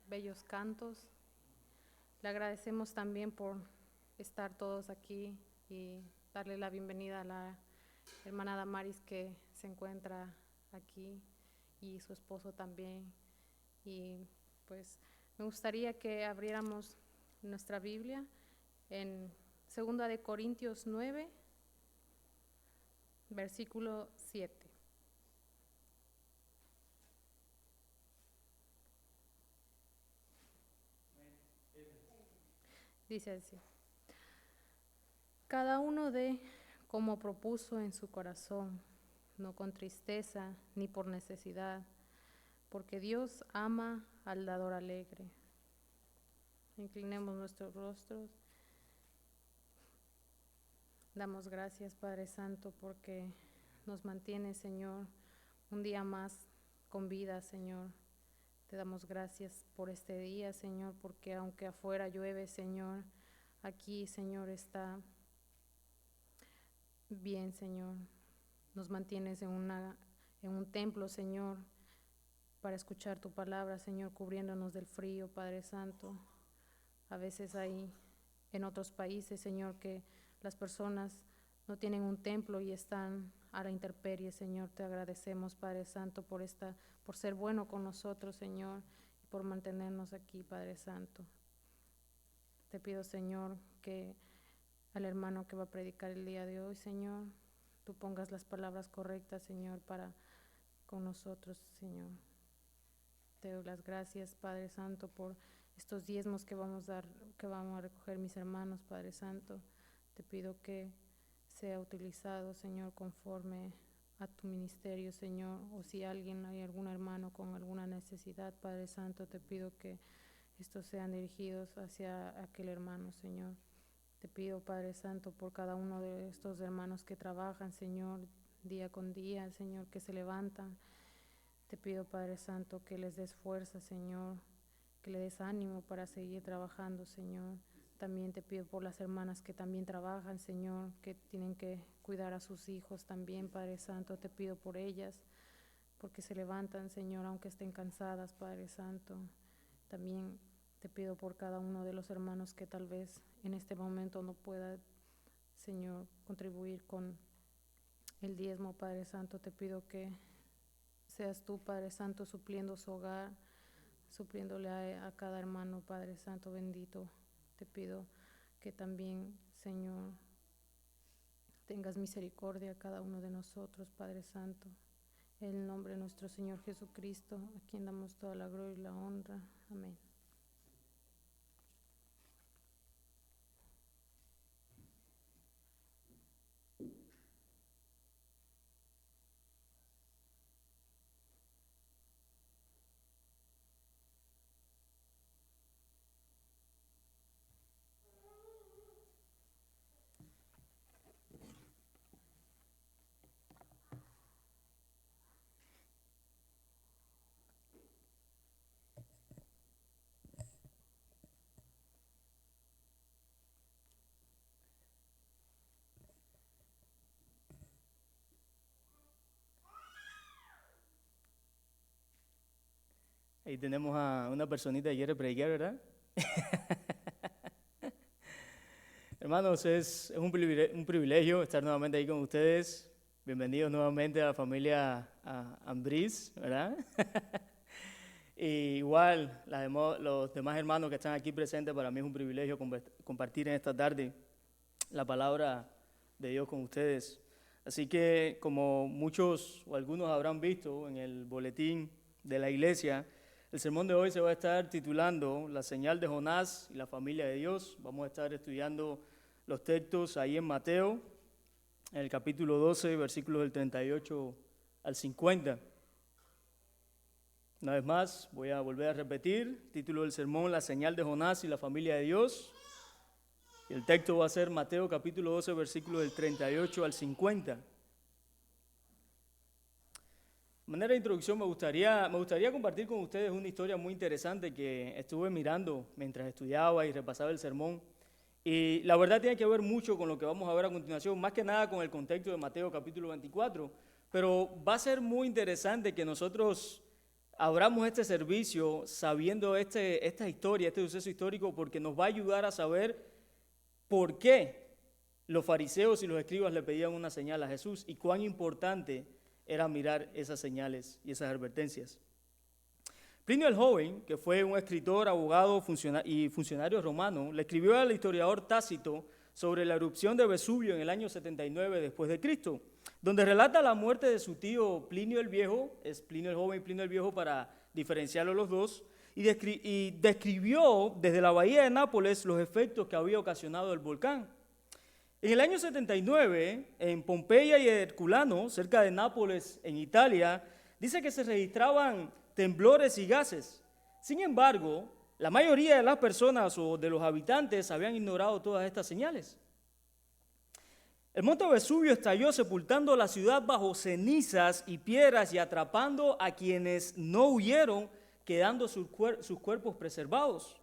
bellos cantos. Le agradecemos también por estar todos aquí y darle la bienvenida a la hermana Damaris que se encuentra aquí y su esposo también. Y pues me gustaría que abriéramos nuestra Biblia en 2 de Corintios 9, versículo 7. Dice así: cada uno dé como propuso en su corazón, no con tristeza ni por necesidad, porque Dios ama al dador alegre. Inclinemos nuestros rostros. Damos gracias, Padre Santo, porque nos mantiene, Señor, un día más con vida, Señor. Te damos gracias por este día, Señor, porque aunque afuera llueve, Señor, aquí, Señor, está bien, Señor. Nos mantienes en un templo, Señor, para escuchar tu palabra, Señor, cubriéndonos del frío, Padre Santo. A veces hay en otros países, Señor, que las personas no tienen un templo y están a la intemperie, Señor. Te agradecemos, Padre Santo, por ser bueno con nosotros, Señor, y por mantenernos aquí, Padre Santo. Te pido, Señor, que al hermano que va a predicar el día de hoy, Señor, tú pongas las palabras correctas, Señor, para con nosotros, Señor. Te doy las gracias, Padre Santo, por estos diezmos que vamos a recoger mis hermanos, Padre Santo. Te pido que sea utilizado, Señor, conforme a tu ministerio, Señor, o si hay algún hermano con alguna necesidad, Padre Santo, te pido que estos sean dirigidos hacia aquel hermano, Señor. Te pido, Padre Santo, por cada uno de estos hermanos que trabajan, Señor, día con día, Señor, que se levantan. Te pido, Padre Santo, que les des fuerza, Señor, que le des ánimo para seguir trabajando, Señor. También te pido por las hermanas que también trabajan, Señor, que tienen que cuidar a sus hijos también, Padre Santo. Te pido por ellas, porque se levantan, Señor, aunque estén cansadas, Padre Santo. También te pido por cada uno de los hermanos que tal vez en este momento no pueda, Señor, contribuir con el diezmo, Padre Santo. Te pido que seas tú, Padre Santo, supliendo su hogar, supliéndole a cada hermano, Padre Santo bendito. Te pido que también, Señor, tengas misericordia a cada uno de nosotros, Padre Santo. En el nombre de nuestro Señor Jesucristo, a quien damos toda la gloria y la honra. Amén. Ahí tenemos a una personita que quiere predicar, ¿verdad? Hermanos, es un privilegio estar nuevamente ahí con ustedes. Bienvenidos nuevamente a la familia Ambris, ¿verdad? Y igual, los demás hermanos que están aquí presentes, para mí es un privilegio compartir en esta tarde la palabra de Dios con ustedes. Así que, como muchos o algunos habrán visto en el boletín de la iglesia, el sermón de hoy se va a estar titulando La señal de Jonás y la familia de Dios. Vamos a estar estudiando los textos ahí en Mateo, en el capítulo 12, versículos del 38 al 50. Una vez más, voy a volver a repetir, título del sermón, La señal de Jonás y la familia de Dios. Y el texto va a ser Mateo capítulo 12, versículos del 38 al 50. De manera de introducción, me gustaría compartir con ustedes una historia muy interesante que estuve mirando mientras estudiaba y repasaba el sermón. Y la verdad tiene que ver mucho con lo que vamos a ver a continuación, más que nada con el contexto de Mateo capítulo 24. Pero va a ser muy interesante que nosotros abramos este servicio sabiendo esta historia, este suceso histórico, porque nos va a ayudar a saber por qué los fariseos y los escribas le pedían una señal a Jesús y cuán importante era mirar esas señales y esas advertencias. Plinio el Joven, que fue un escritor, abogado y funcionario romano, le escribió al historiador Tácito sobre la erupción de Vesubio en el año 79 después de Cristo, donde relata la muerte de su tío Plinio el Viejo, es Plinio el Joven y Plinio el Viejo para diferenciarlos los dos, y describió desde la bahía de Nápoles los efectos que había ocasionado el volcán. En el año 79, en Pompeya y Herculano, cerca de Nápoles, en Italia, dice que se registraban temblores y gases. Sin embargo, la mayoría de las personas o de los habitantes habían ignorado todas estas señales. El monte Vesubio estalló sepultando la ciudad bajo cenizas y piedras y atrapando a quienes no huyeron, quedando sus cuerpos preservados.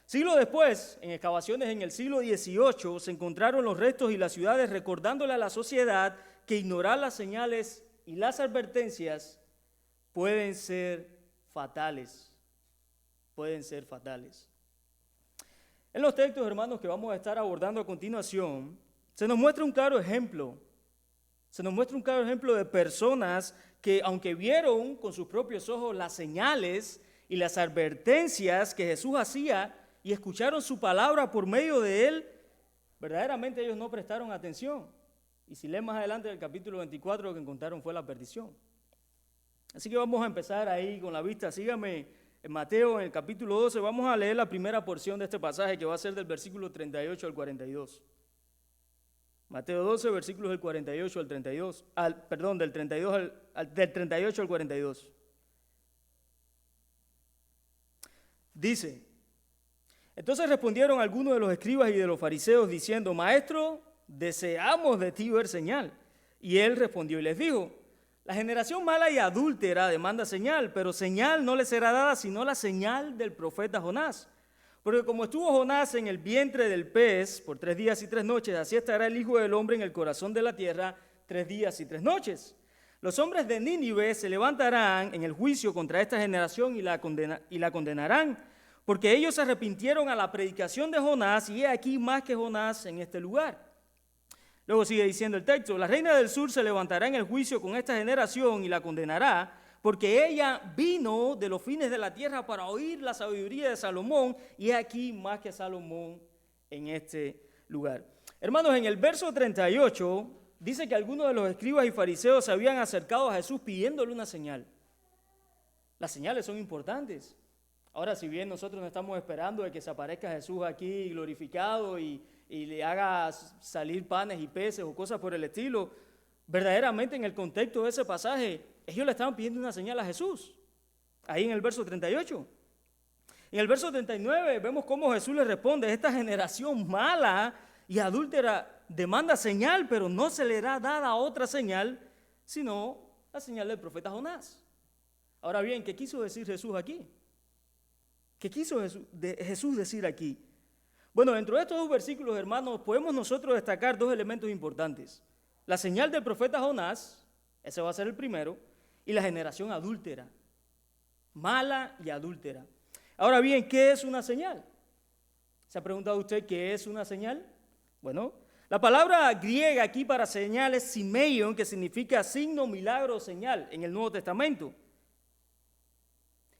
Siglos después, en excavaciones en el siglo XVIII, se encontraron los restos y las ciudades recordándole a la sociedad que ignorar las señales y las advertencias pueden ser fatales. Pueden ser fatales. En los textos, hermanos, que vamos a estar abordando a continuación, se nos muestra un claro ejemplo. Se nos muestra un claro ejemplo de personas que, aunque vieron con sus propios ojos las señales y las advertencias que Jesús hacía y escucharon su palabra por medio de él, verdaderamente ellos no prestaron atención. Y si leen más adelante del capítulo 24, lo que encontraron fue la perdición. Así que vamos a empezar ahí con la vista. Síganme en Mateo, en el capítulo 12. Vamos a leer la primera porción de este pasaje, que va a ser del versículo 38 al 42. Mateo 12, versículos del 48 al 32. Del 38 al 42. Dice: entonces respondieron algunos de los escribas y de los fariseos diciendo: Maestro, deseamos de ti ver señal. Y él respondió y les dijo: la generación mala y adúltera demanda señal, pero señal no le será dada sino la señal del profeta Jonás. Porque como estuvo Jonás en el vientre del pez por 3 días y 3 noches, así estará el Hijo del Hombre en el corazón de la tierra 3 días y 3 noches. Los hombres de Nínive se levantarán en el juicio contra esta generación y la condenarán, porque ellos se arrepintieron a la predicación de Jonás, y he aquí más que Jonás en este lugar. Luego sigue diciendo el texto: la reina del sur se levantará en el juicio con esta generación y la condenará, porque ella vino de los fines de la tierra para oír la sabiduría de Salomón, y he aquí más que Salomón en este lugar. Hermanos, en el verso 38 dice que algunos de los escribas y fariseos se habían acercado a Jesús pidiéndole una señal. Las señales son importantes. Ahora, si bien nosotros no estamos esperando de que se aparezca Jesús aquí glorificado y le haga salir panes y peces o cosas por el estilo, verdaderamente en el contexto de ese pasaje, ellos le estaban pidiendo una señal a Jesús, ahí en el verso 38. En el verso 39 vemos cómo Jesús le responde: esta generación mala y adúltera demanda señal, pero no se le era dada otra señal, sino la señal del profeta Jonás. Ahora bien, ¿qué quiso decir Jesús aquí? ¿Qué quiso Jesús decir aquí? Bueno, dentro de estos 2 versículos, hermanos, podemos nosotros destacar 2 elementos importantes. La señal del profeta Jonás, ese va a ser el primero, y la generación adúltera, mala y adúltera. Ahora bien, ¿qué es una señal? ¿Se ha preguntado usted qué es una señal? Bueno, la palabra griega aquí para señal es semeion, que significa signo, milagro o señal en el Nuevo Testamento.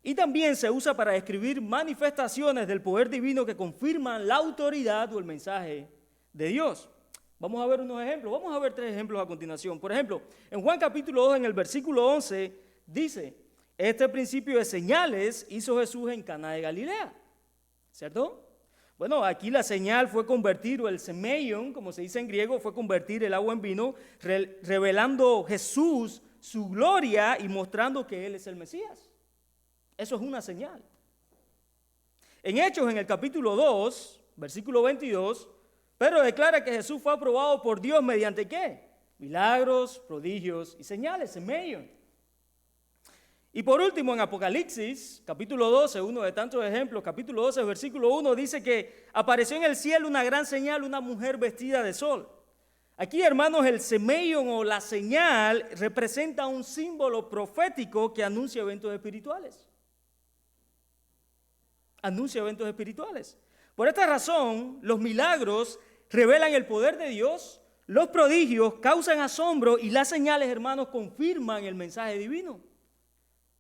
Y también se usa para describir manifestaciones del poder divino que confirman la autoridad o el mensaje de Dios. Vamos a ver unos ejemplos. Vamos a ver 3 ejemplos a continuación. Por ejemplo, en Juan capítulo 2, en el versículo 11, dice: este principio de señales hizo Jesús en Caná de Galilea. ¿Cierto? Bueno, aquí la señal fue convertir, o el semeion, como se dice en griego, fue convertir el agua en vino, revelando Jesús su gloria y mostrando que Él es el Mesías. Eso es una señal. En Hechos, en el capítulo 2, versículo 22, Pedro declara que Jesús fue aprobado por Dios mediante ¿qué? Milagros, prodigios y señales, semeion. Y por último, en Apocalipsis, capítulo 12, uno de tantos ejemplos, capítulo 12, versículo 1, dice que apareció en el cielo una gran señal, una mujer vestida de sol. Aquí, hermanos, el semeion o la señal representa un símbolo profético que anuncia eventos espirituales. Anuncia eventos espirituales. Por esta razón, los milagros revelan el poder de Dios, los prodigios causan asombro y las señales, hermanos, confirman el mensaje divino.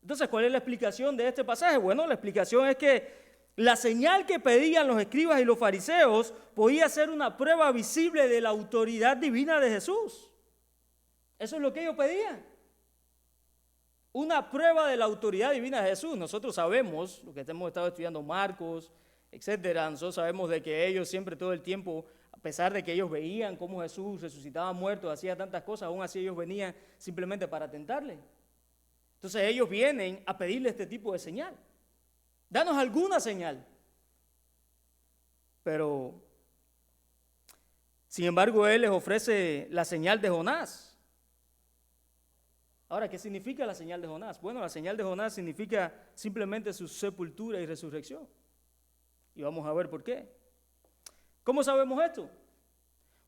Entonces, ¿cuál es la explicación de este pasaje? Bueno, la explicación es que la señal que pedían los escribas y los fariseos podía ser una prueba visible de la autoridad divina de Jesús. Eso es lo que ellos pedían. Una prueba de la autoridad divina de Jesús. Nosotros sabemos, lo que hemos estado estudiando Marcos, etcétera, nosotros sabemos de que ellos siempre todo el tiempo, a pesar de que ellos veían cómo Jesús resucitaba muertos, hacía tantas cosas, aún así ellos venían simplemente para tentarle. Entonces ellos vienen a pedirle este tipo de señal. Danos alguna señal. Pero, sin embargo, él les ofrece la señal de Jonás. Ahora, ¿qué significa la señal de Jonás? Bueno, la señal de Jonás significa simplemente su sepultura y resurrección. Y vamos a ver por qué. ¿Cómo sabemos esto?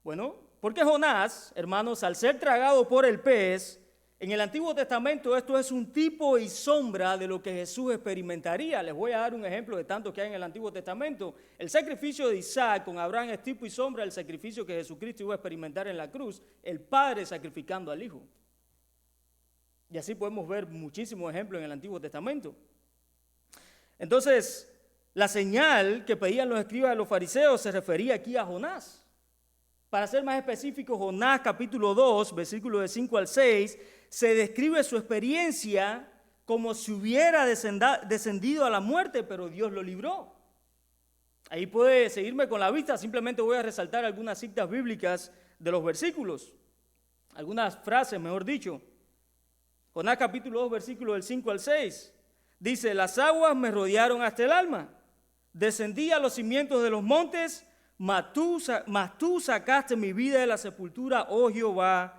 Bueno, porque Jonás, hermanos, al ser tragado por el pez, en el Antiguo Testamento esto es un tipo y sombra de lo que Jesús experimentaría. Les voy a dar un ejemplo de tanto que hay en el Antiguo Testamento. El sacrificio de Isaac con Abraham es tipo y sombra del sacrificio que Jesucristo iba a experimentar en la cruz, el Padre sacrificando al Hijo. Y así podemos ver muchísimos ejemplos en el Antiguo Testamento. Entonces, la señal que pedían los escribas y los fariseos se refería aquí a Jonás. Para ser más específico, Jonás capítulo 2, versículos de 5 al 6, se describe su experiencia como si hubiera descendido a la muerte, pero Dios lo libró. Ahí puede seguirme con la vista, simplemente voy a resaltar algunas citas bíblicas de los versículos, algunas frases, mejor dicho. Jonás capítulo 2, versículos del 5 al 6, dice: las aguas me rodearon hasta el alma, descendí a los cimientos de los montes, mas tú sacaste mi vida de la sepultura, oh Jehová,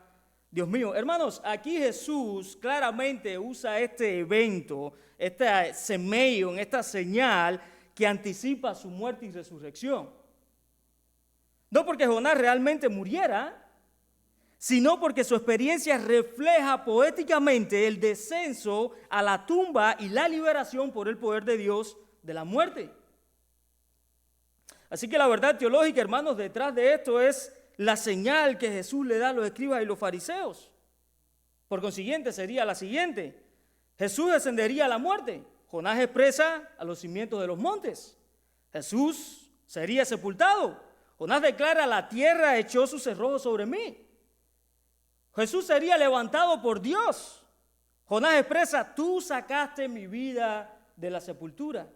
Dios mío. Hermanos, aquí Jesús claramente usa este evento, este semeion, esta señal que anticipa su muerte y resurrección. No porque Jonás realmente muriera, sino porque su experiencia refleja poéticamente el descenso a la tumba y la liberación por el poder de Dios de la muerte. Así que la verdad teológica, hermanos, detrás de esto es la señal que Jesús le da a los escribas y los fariseos. Por consiguiente, sería la siguiente: Jesús descendería a la muerte. Jonás expresa a los cimientos de los montes. Jesús sería sepultado. Jonás declara: la tierra echó sus cerrojos sobre mí. Jesús sería levantado por Dios. Jonás expresa: tú sacaste mi vida de la sepultura.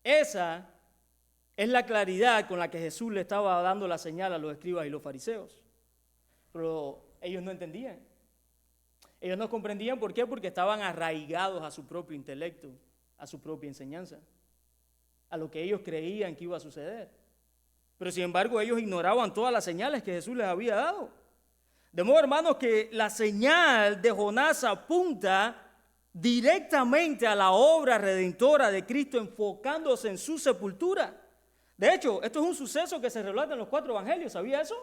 Esa es la claridad con la que Jesús le estaba dando la señal a los escribas y los fariseos. Pero ellos no entendían. Ellos no comprendían. ¿Por qué? Porque estaban arraigados a su propio intelecto, a su propia enseñanza, a lo que ellos creían que iba a suceder. Pero sin embargo ellos ignoraban todas las señales que Jesús les había dado. De modo, hermanos, que la señal de Jonás apunta directamente a la obra redentora de Cristo, enfocándose en su sepultura. De hecho, esto es un suceso que se relata en los 4 evangelios. ¿Sabía eso?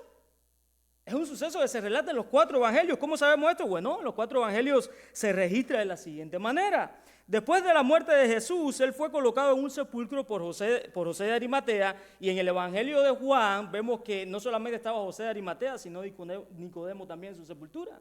Es un suceso que se relata en los 4 evangelios. ¿Cómo sabemos esto? Bueno, en los 4 evangelios se registra de la siguiente manera. Después de la muerte de Jesús, él fue colocado en un sepulcro por José de Arimatea, y en el evangelio de Juan vemos que no solamente estaba José de Arimatea, sino Nicodemo también en su sepultura.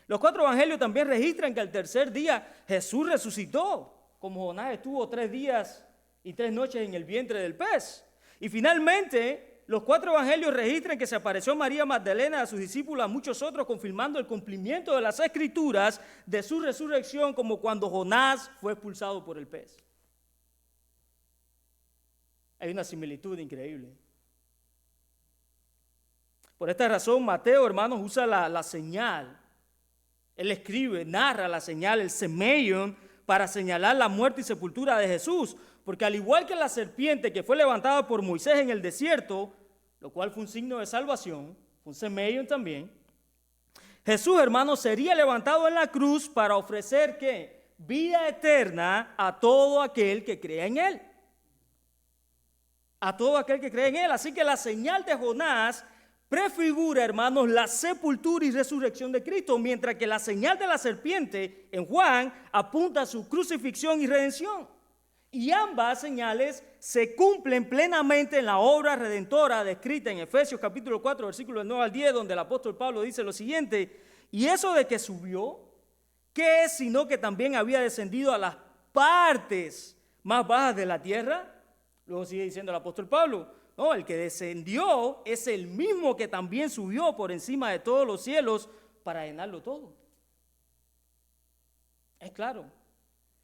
Los 4 evangelios también registran que al tercer día Jesús resucitó, como Jonás estuvo 3 días y 3 noches en el vientre del pez. Y finalmente, los 4 evangelios registran que se apareció María Magdalena a sus discípulos, a muchos otros, confirmando el cumplimiento de las escrituras de su resurrección, como cuando Jonás fue expulsado por el pez. Hay una similitud increíble. Por esta razón, Mateo, hermanos, usa la señal. Él escribe, narra la señal, el semeion, para señalar la muerte y sepultura de Jesús. Porque al igual que la serpiente que fue levantada por Moisés en el desierto, lo cual fue un signo de salvación, fue un semeion también, Jesús, hermanos, sería levantado en la cruz para ofrecer, ¿qué? Vida eterna a todo aquel que crea en Él. A todo aquel que cree en Él. Así que la señal de Jonás prefigura, hermanos, la sepultura y resurrección de Cristo, mientras que la señal de la serpiente en Juan apunta a su crucifixión y redención. Y ambas señales se cumplen plenamente en la obra redentora descrita en Efesios capítulo 4, versículos 9 al 10, donde el apóstol Pablo dice lo siguiente: y eso de que subió, ¿qué es sino que también había descendido a las partes más bajas de la tierra? Luego sigue diciendo el apóstol Pablo: no, el que descendió es el mismo que también subió por encima de todos los cielos para llenarlo todo. Es claro.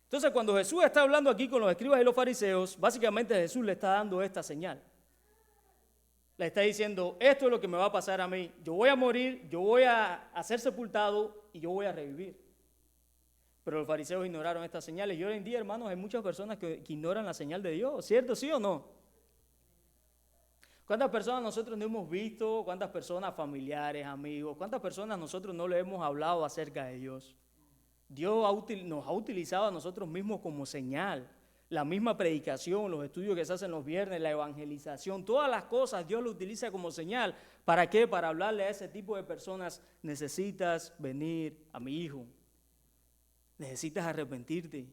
Entonces, cuando Jesús está hablando aquí con los escribas y los fariseos, básicamente Jesús le está dando esta señal. Le está diciendo: esto es lo que me va a pasar a mí. Yo voy a morir, yo voy a ser sepultado y yo voy a revivir. Pero los fariseos ignoraron estas señales. Y hoy en día, hermanos, hay muchas personas que ignoran la señal de Dios. ¿Cierto? ¿Sí o no? ¿Cuántas personas nosotros no hemos visto? ¿Cuántas personas, familiares, amigos? ¿Cuántas personas nosotros no le hemos hablado acerca de Dios? Dios nos ha utilizado a nosotros mismos como señal. La misma predicación, los estudios que se hacen los viernes, la evangelización, todas las cosas Dios lo utiliza como señal. ¿Para qué? Para hablarle a ese tipo de personas: necesitas venir a mi hijo. Necesitas arrepentirte.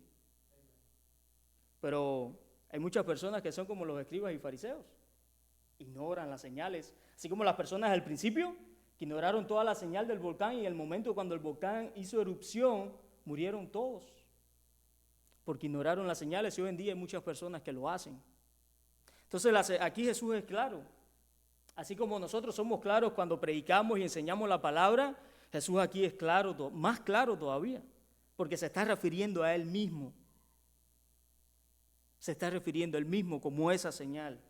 Pero hay muchas personas que son como los escribas y fariseos. Ignoran las señales. Así como las personas al principio que ignoraron toda la señal del volcán, y en el momento cuando el volcán hizo erupción, murieron todos. Porque ignoraron las señales, y hoy en día hay muchas personas que lo hacen. Entonces aquí Jesús es claro. Así como nosotros somos claros cuando predicamos y enseñamos la palabra, Jesús aquí es claro, más claro todavía, porque se está refiriendo a Él mismo. Se está refiriendo a Él mismo como esa señal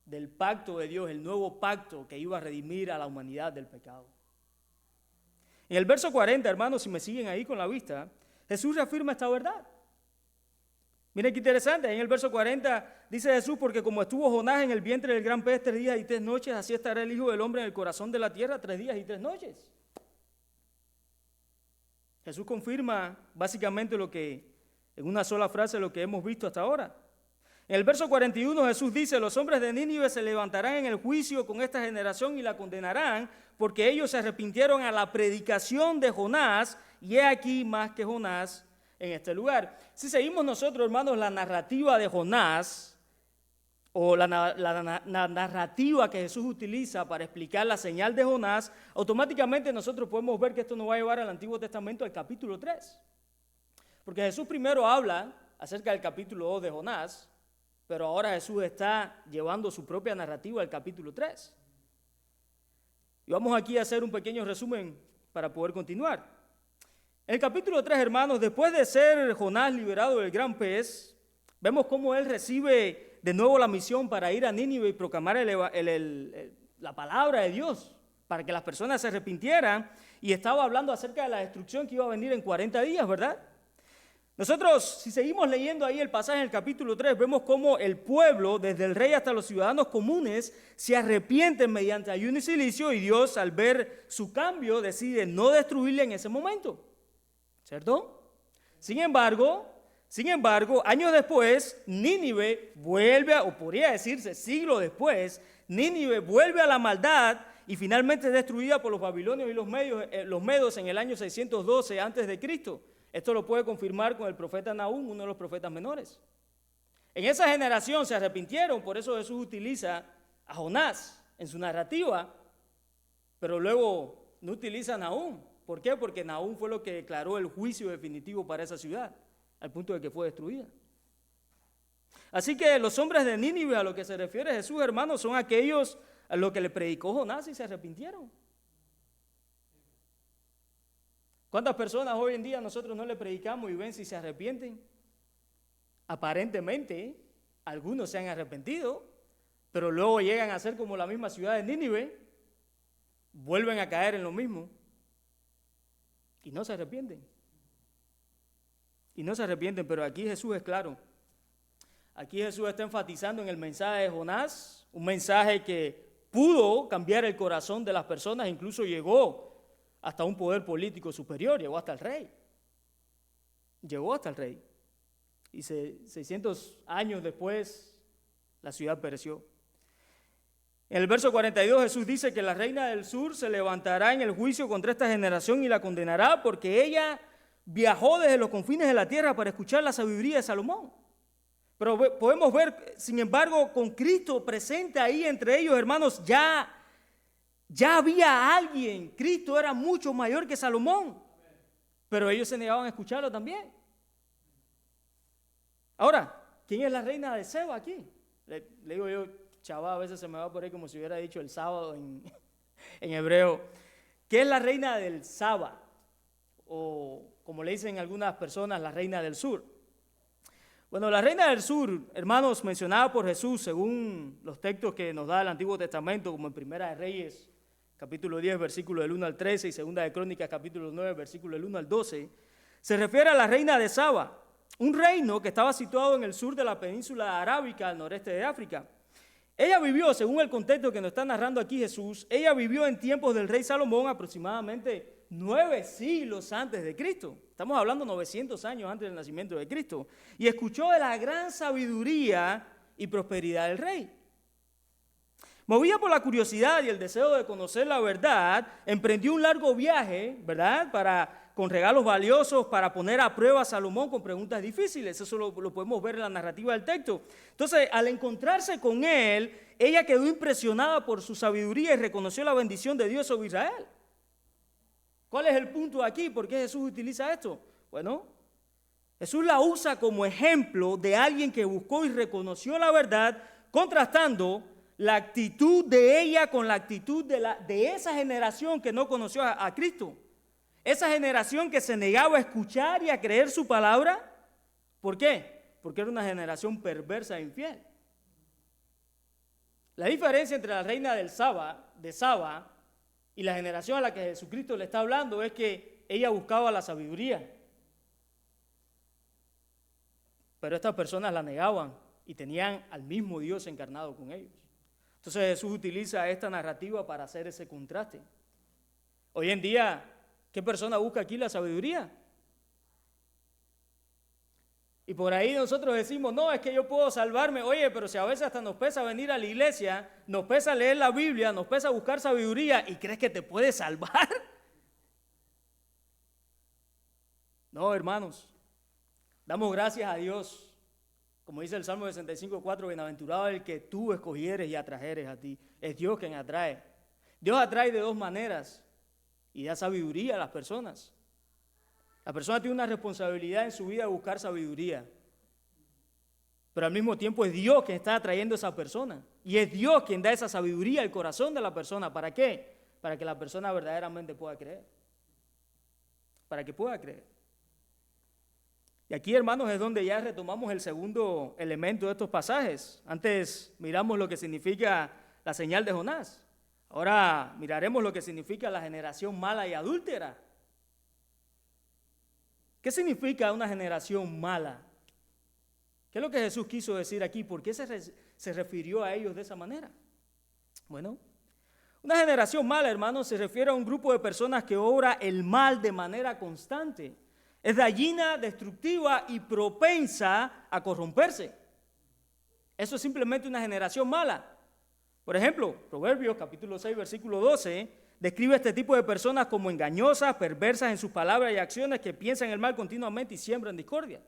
del pacto de Dios, el nuevo pacto que iba a redimir a la humanidad del pecado. En el verso 40, hermanos, si me siguen ahí con la vista, Jesús reafirma esta verdad. Miren qué interesante, en el verso 40 dice Jesús: porque como estuvo Jonás en el vientre del gran pez 3 días y 3 noches, así estará el Hijo del Hombre en el corazón de la tierra 3 días y 3 noches. Jesús confirma básicamente en una sola frase, lo que hemos visto hasta ahora. En el verso 41 Jesús dice: los hombres de Nínive se levantarán en el juicio con esta generación y la condenarán, porque ellos se arrepintieron a la predicación de Jonás, y he aquí más que Jonás en este lugar. Si seguimos nosotros, hermanos, la narrativa de Jonás, o la narrativa que Jesús utiliza para explicar la señal de Jonás, automáticamente nosotros podemos ver que esto nos va a llevar al Antiguo Testamento, al capítulo 3. Porque Jesús primero habla acerca del capítulo 2 de Jonás, pero ahora Jesús está llevando su propia narrativa al capítulo 3. Y vamos aquí a hacer un pequeño resumen para poder continuar. En el capítulo 3, hermanos, después de ser Jonás liberado del gran pez, vemos cómo él recibe de nuevo la misión para ir a Nínive y proclamar la palabra de Dios, para que las personas se arrepintieran, y estaba hablando acerca de la destrucción que iba a venir en 40 días, ¿verdad? Nosotros, si seguimos leyendo ahí el pasaje en el capítulo 3, vemos cómo el pueblo, desde el rey hasta los ciudadanos comunes, se arrepienten mediante ayuno y cilicio, y Dios, al ver su cambio, decide no destruirle en ese momento, ¿cierto? Sin embargo, años después, Nínive vuelve, o podría decirse siglo después, Nínive vuelve a la maldad y finalmente es destruida por los babilonios y los medos en el año 612 a.C. Esto lo puede confirmar con el profeta Nahum, uno de los profetas menores. En esa generación se arrepintieron, por eso Jesús utiliza a Jonás en su narrativa, pero luego no utiliza a Nahum. ¿Por qué? Porque Nahum fue lo que declaró el juicio definitivo para esa ciudad, al punto de que fue destruida. Así que los hombres de Nínive, a lo que se refiere Jesús, hermanos, son aquellos a los que le predicó Jonás y se arrepintieron. ¿Cuántas personas hoy en día nosotros no le predicamos y ven si se arrepienten? Aparentemente, algunos se han arrepentido, pero luego llegan a ser como la misma ciudad de Nínive, vuelven a caer en lo mismo y no se arrepienten. Y no se arrepienten, pero aquí Jesús es claro. Aquí Jesús está enfatizando en el mensaje de Jonás, un mensaje que pudo cambiar el corazón de las personas, incluso llegó hasta un poder político superior, llegó hasta el rey. Llegó hasta el rey. Y 600 años después, la ciudad pereció. En el verso 42 Jesús dice que la reina del sur se levantará en el juicio contra esta generación y la condenará porque ella viajó desde los confines de la tierra para escuchar la sabiduría de Salomón. Pero podemos ver, sin embargo, con Cristo presente ahí entre ellos, hermanos, ya había alguien. Cristo era mucho mayor que Salomón, pero ellos se negaban a escucharlo también. Ahora, ¿quién es la reina de Seba aquí? Le digo yo, chaval, a veces se me va por ahí como si hubiera dicho el sábado en hebreo. ¿Qué es la reina del Saba? O como le dicen algunas personas, la reina del sur. Bueno, la reina del sur, hermanos, mencionada por Jesús según los textos que nos da el Antiguo Testamento, como en Primera de Reyes, capítulo 10, versículo del 1 al 13, y Segunda de Crónicas, capítulo 9, versículo del 1 al 12, se refiere a la reina de Saba, un reino que estaba situado en el sur de la península arábica, al noreste de África. Ella vivió, según el contexto que nos está narrando aquí Jesús, ella vivió en tiempos del rey Salomón aproximadamente 9 siglos antes de Cristo. Estamos hablando 900 años antes del nacimiento de Cristo. Y escuchó de la gran sabiduría y prosperidad del rey. Movida por la curiosidad y el deseo de conocer la verdad, emprendió un largo viaje, ¿verdad?, con regalos valiosos para poner a prueba a Salomón con preguntas difíciles. Eso lo podemos ver en la narrativa del texto. Entonces, al encontrarse con él, ella quedó impresionada por su sabiduría y reconoció la bendición de Dios sobre Israel. ¿Cuál es el punto aquí? ¿Por qué Jesús utiliza esto? Bueno, Jesús la usa como ejemplo de alguien que buscó y reconoció la verdad, contrastando la actitud de ella con la actitud de esa generación que no conoció a Cristo. Esa generación que se negaba a escuchar y a creer su palabra. ¿Por qué? Porque era una generación perversa e infiel. La diferencia entre la reina de Saba y la generación a la que Jesucristo le está hablando es que ella buscaba la sabiduría. Pero estas personas la negaban y tenían al mismo Dios encarnado con ellos. Entonces Jesús utiliza esta narrativa para hacer ese contraste. Hoy en día, ¿qué persona busca aquí la sabiduría? Y por ahí nosotros decimos, no, es que yo puedo salvarme. Oye, pero si a veces hasta nos pesa venir a la iglesia, nos pesa leer la Biblia, nos pesa buscar sabiduría, ¿y crees que te puedes salvar? No, hermanos, damos gracias a Dios. Como dice el Salmo 65:4, bienaventurado el que tú escogieres y atrajeres a ti. Es Dios quien atrae. Dios atrae de dos maneras y da sabiduría a las personas. La persona tiene una responsabilidad en su vida de buscar sabiduría. Pero al mismo tiempo es Dios quien está atrayendo a esa persona. Y es Dios quien da esa sabiduría al corazón de la persona. ¿Para qué? Para que la persona verdaderamente pueda creer. Para que pueda creer. Y aquí, hermanos, es donde ya retomamos el segundo elemento de estos pasajes. Antes miramos lo que significa la señal de Jonás. Ahora miraremos lo que significa la generación mala y adúltera. ¿Qué significa una generación mala? ¿Qué es lo que Jesús quiso decir aquí? ¿Por qué se refirió a ellos de esa manera? Bueno, una generación mala, hermanos, se refiere a un grupo de personas que obra el mal de manera constante. Es dañina, destructiva y propensa a corromperse. Eso es simplemente una generación mala. Por ejemplo, Proverbios capítulo 6, versículo 12, describe a este tipo de personas como engañosas, perversas en sus palabras y acciones, que piensan el mal continuamente y siembran discordia.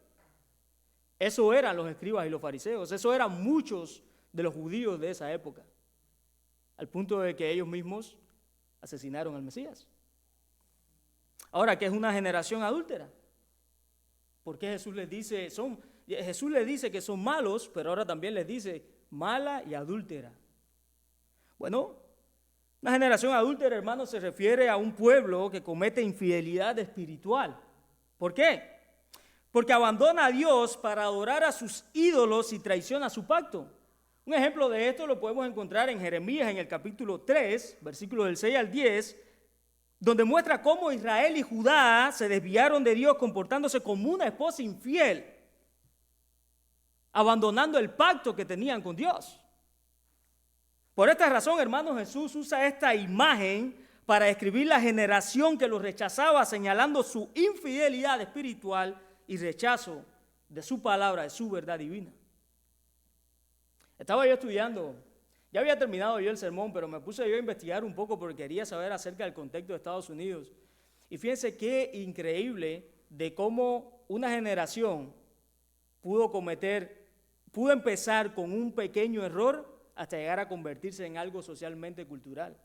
Eso eran los escribas y los fariseos, eso eran muchos de los judíos de esa época, al punto de que ellos mismos asesinaron al Mesías. Ahora, ¿qué es una generación adúltera? Porque Jesús les dice que son malos, pero ahora también les dice mala y adúltera. Bueno, una generación adúltera, hermanos, se refiere a un pueblo que comete infidelidad espiritual. ¿Por qué? Porque abandona a Dios para adorar a sus ídolos y traiciona su pacto. Un ejemplo de esto lo podemos encontrar en Jeremías, en el capítulo 3, versículos del 6 al 10, donde muestra cómo Israel y Judá se desviaron de Dios comportándose como una esposa infiel, abandonando el pacto que tenían con Dios. Por esta razón, hermanos, Jesús usa esta imagen para describir la generación que los rechazaba, señalando su infidelidad espiritual y rechazo de su palabra, de su verdad divina. Estaba yo estudiando Ya había terminado yo el sermón, pero me puse yo a investigar un poco porque quería saber acerca del contexto de Estados Unidos. Y fíjense qué increíble de cómo una generación pudo empezar con un pequeño error hasta llegar a convertirse en algo socialmente cultural.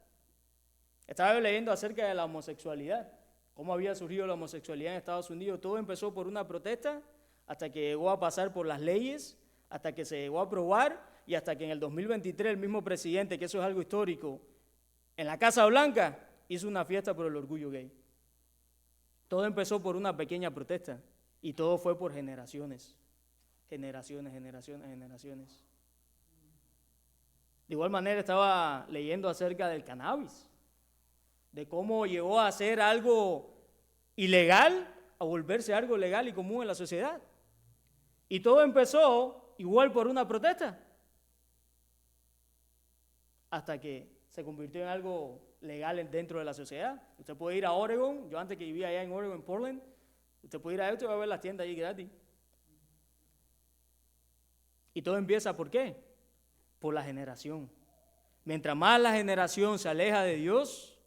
Estaba yo leyendo acerca de la homosexualidad, cómo había surgido la homosexualidad en Estados Unidos. Todo empezó por una protesta, hasta que llegó a pasar por las leyes, hasta que se llegó a aprobar y hasta que en el 2023 el mismo presidente, que eso es algo histórico, en la Casa Blanca hizo una fiesta por el orgullo gay. Todo empezó por una pequeña protesta y todo fue por generaciones. Generaciones. De igual manera estaba leyendo acerca del cannabis, de cómo llegó a ser algo ilegal a volverse algo legal y común en la sociedad. Y todo empezó igual por una protesta, hasta que se convirtió en algo legal dentro de la sociedad. Usted puede ir a Oregon, yo antes que vivía allá en Oregon, en Portland, usted puede ir allá, usted va a ver las tiendas ahí gratis. Y todo empieza, ¿por qué? Por la generación. Mientras más la generación se aleja de Dios,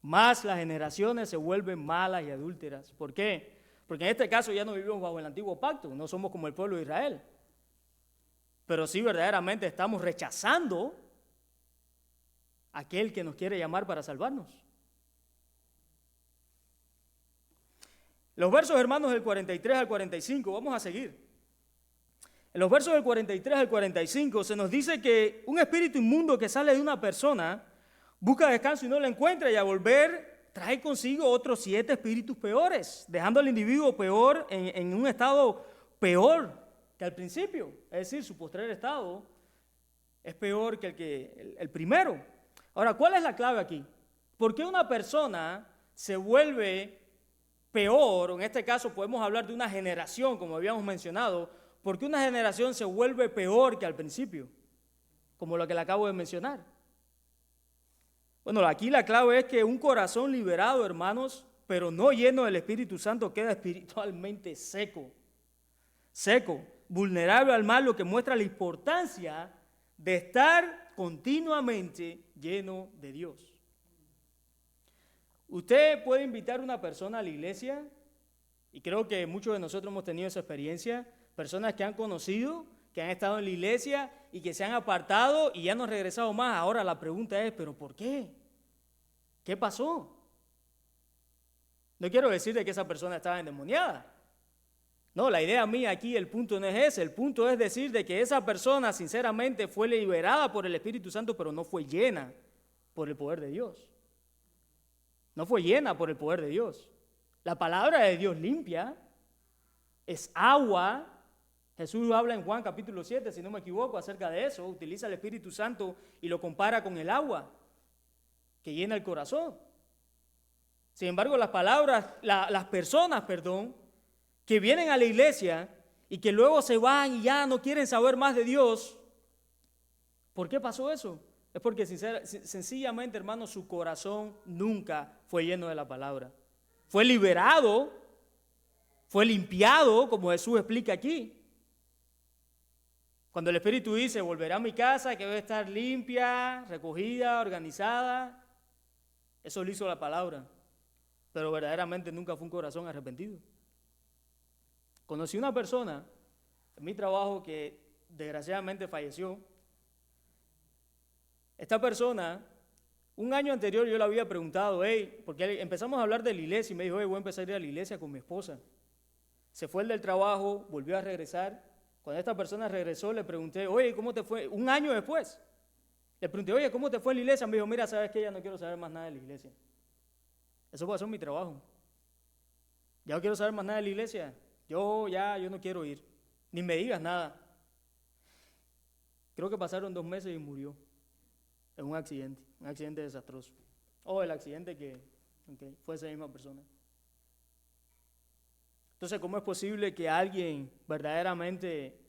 más las generaciones se vuelven malas y adúlteras. ¿Por qué? Porque en este caso ya no vivimos bajo el antiguo pacto, no somos como el pueblo de Israel. Pero sí verdaderamente estamos rechazando a aquel que nos quiere llamar para salvarnos. Los versos, hermanos, del 43 al 45, vamos a seguir. En los versos del 43 al 45 se nos dice que un espíritu inmundo que sale de una persona busca descanso y no lo encuentra, y al volver trae consigo otros 7 espíritus peores, dejando al individuo peor en un estado peor que al principio. Es decir, su postrer estado es peor que el primero. Ahora, ¿cuál es la clave aquí? ¿Por qué una persona se vuelve peor? O en este caso podemos hablar de una generación, como habíamos mencionado. ¿Por qué una generación se vuelve peor que al principio? Como lo que le acabo de mencionar. Bueno, aquí la clave es que un corazón liberado, hermanos, pero no lleno del Espíritu Santo, queda espiritualmente seco. Seco, vulnerable al mal, lo que muestra la importancia de estar continuamente lleno de Dios. Usted puede invitar a una persona a la iglesia, y creo que muchos de nosotros hemos tenido esa experiencia, personas que han conocido, que han estado en la iglesia y que se han apartado y ya no han regresado más. Ahora la pregunta es, ¿pero por qué? ¿Qué pasó? No quiero decir de que esa persona estaba endemoniada. No, la idea mía aquí, el punto no es ese. El punto es decir de que esa persona sinceramente fue liberada por el Espíritu Santo, pero no fue llena por el poder de Dios. No fue llena por el poder de Dios. La palabra de Dios limpia, es agua. Jesús habla en Juan capítulo 7, si no me equivoco, acerca de eso. Utiliza el Espíritu Santo y lo compara con el agua que llena el corazón. Sin embargo, las personas, que vienen a la iglesia y que luego se van y ya no quieren saber más de Dios, ¿por qué pasó eso? Es porque sencillamente, hermanos, su corazón nunca fue lleno de la palabra. Fue liberado, fue limpiado, como Jesús explica aquí. Cuando el Espíritu dice, volveré a mi casa, que debe estar limpia, recogida, organizada, eso lo hizo la palabra, pero verdaderamente nunca fue un corazón arrepentido. Conocí una persona en mi trabajo que desgraciadamente falleció. Esta persona, un año anterior yo le había preguntado, porque empezamos a hablar de la iglesia y me dijo, voy a empezar a ir a la iglesia con mi esposa. Se fue el del trabajo, volvió a regresar. Cuando esta persona regresó, le pregunté, ¿cómo te fue? Un año después, le pregunté, ¿cómo te fue en la iglesia? Me dijo, mira, ¿sabes qué? Ya no quiero saber más nada de la iglesia. Eso pasó en mi trabajo. Ya no quiero saber más nada de la iglesia. Yo no quiero ir. Ni me digas nada. Creo que pasaron 2 meses y murió en un accidente desastroso. El accidente que fue esa misma persona. Entonces, ¿cómo es posible que alguien verdaderamente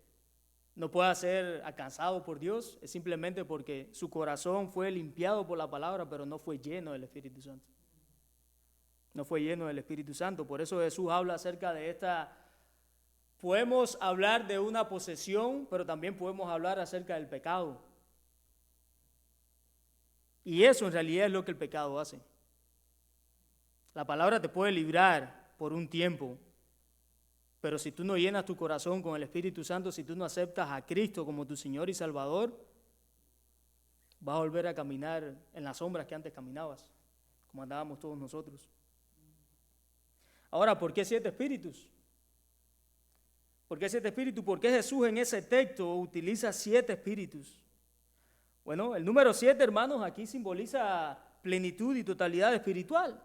no pueda ser alcanzado por Dios? Es simplemente porque su corazón fue limpiado por la palabra, pero no fue lleno del Espíritu Santo. No fue lleno del Espíritu Santo. Por eso Jesús habla acerca de esta. Podemos hablar de una posesión, pero también podemos hablar acerca del pecado. Y eso en realidad es lo que el pecado hace. La palabra te puede librar por un tiempo, pero si tú no llenas tu corazón con el Espíritu Santo, si tú no aceptas a Cristo como tu Señor y Salvador, vas a volver a caminar en las sombras que antes caminabas, como andábamos todos nosotros. Ahora, ¿por qué 7 espíritus? ¿Por qué 7 espíritus? ¿Por qué Jesús en ese texto utiliza 7 espíritus? Bueno, el número 7, hermanos, aquí simboliza plenitud y totalidad espiritual.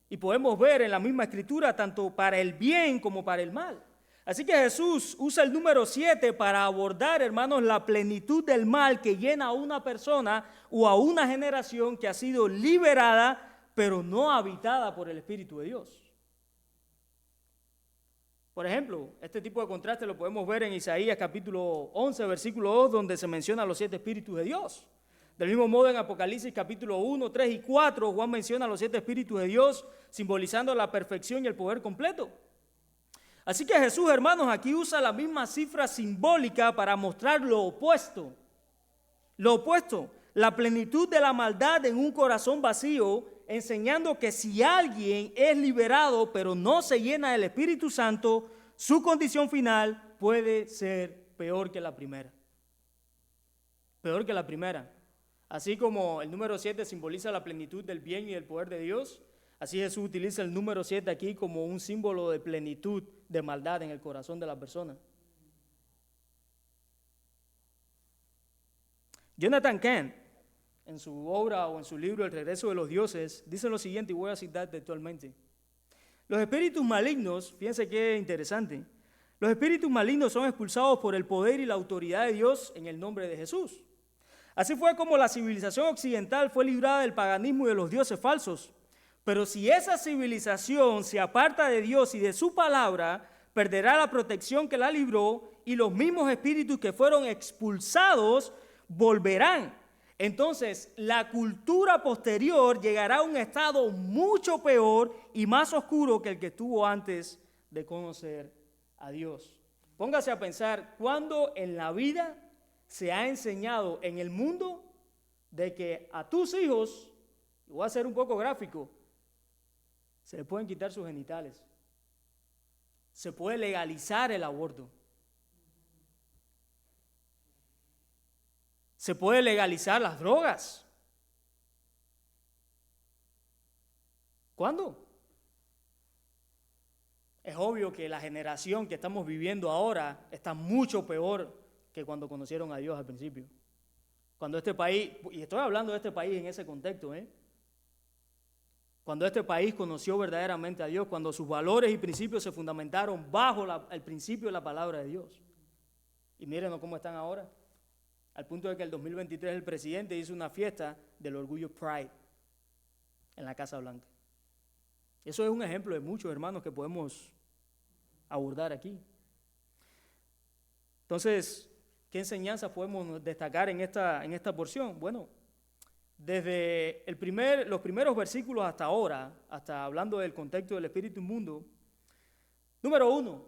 Y podemos ver en la misma escritura tanto para el bien como para el mal. Así que Jesús usa el número 7 para abordar, hermanos, la plenitud del mal que llena a una persona o a una generación que ha sido liberada, pero no habitada por el Espíritu de Dios. Por ejemplo, este tipo de contraste lo podemos ver en Isaías capítulo 11, versículo 2, donde se menciona los 7 espíritus de Dios. Del mismo modo, en Apocalipsis capítulo 1, 3 y 4, Juan menciona los 7 espíritus de Dios, simbolizando la perfección y el poder completo. Así que Jesús, hermanos, aquí usa la misma cifra simbólica para mostrar lo opuesto. Lo opuesto, la plenitud de la maldad en un corazón vacío, enseñando que si alguien es liberado pero no se llena del Espíritu Santo, su condición final puede ser peor que la primera. Peor que la primera. Así como el número 7 simboliza la plenitud del bien y del poder de Dios, así Jesús utiliza el número 7 aquí como un símbolo de plenitud de maldad en el corazón de la persona. Jonathan Kent, en su obra o en su libro El regreso de los dioses, dice lo siguiente, y voy a citar textualmente. Los espíritus malignos, fíjense qué interesante, los espíritus malignos son expulsados por el poder y la autoridad de Dios en el nombre de Jesús. Así fue como la civilización occidental fue librada del paganismo y de los dioses falsos. Pero si esa civilización se aparta de Dios y de su palabra, perderá la protección que la libró y los mismos espíritus que fueron expulsados volverán. Entonces, la cultura posterior llegará a un estado mucho peor y más oscuro que el que estuvo antes de conocer a Dios. Póngase a pensar, ¿cuándo en la vida se ha enseñado en el mundo de que a tus hijos, y voy a ser un poco gráfico, se les pueden quitar sus genitales? Se puede legalizar el aborto. Se puede legalizar las drogas. ¿Cuándo? Es obvio que la generación que estamos viviendo ahora está mucho peor que cuando conocieron a Dios al principio. Cuando este país, y estoy hablando de este país en ese contexto, cuando este país conoció verdaderamente a Dios, cuando sus valores y principios se fundamentaron bajo el principio de la palabra de Dios. Y mírenos cómo están ahora. Al punto de que el 2023 el presidente hizo una fiesta del orgullo Pride en la Casa Blanca. Eso es un ejemplo de muchos, hermanos, que podemos abordar aquí. Entonces, ¿qué enseñanzas podemos destacar en esta porción? Bueno, desde los primeros versículos hasta ahora, hasta hablando del contexto del espíritu inmundo, número 1,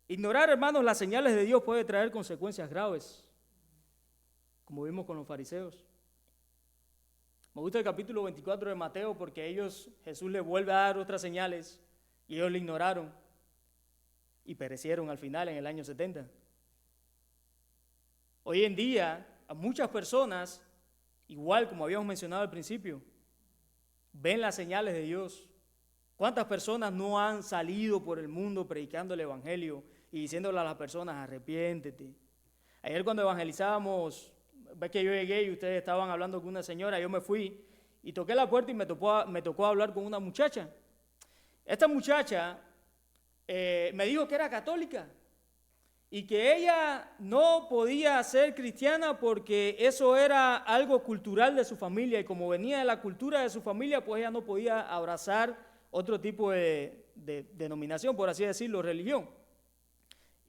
ignorar, hermanos, las señales de Dios puede traer consecuencias graves, como vimos con los fariseos. Me gusta el capítulo 24 de Mateo porque Jesús les vuelve a dar otras señales y ellos le ignoraron y perecieron al final en el año 70. Hoy en día, a muchas personas, igual como habíamos mencionado al principio, ven las señales de Dios. ¿Cuántas personas no han salido por el mundo predicando el evangelio y diciéndole a las personas, arrepiéntete? Ayer cuando evangelizábamos, ves que yo llegué y ustedes estaban hablando con una señora, yo me fui y toqué la puerta y me tocó hablar con una muchacha. Esta muchacha me dijo que era católica y que ella no podía ser cristiana porque eso era algo cultural de su familia y como venía de la cultura de su familia, pues ella no podía abrazar otro tipo de denominación, por así decirlo, religión.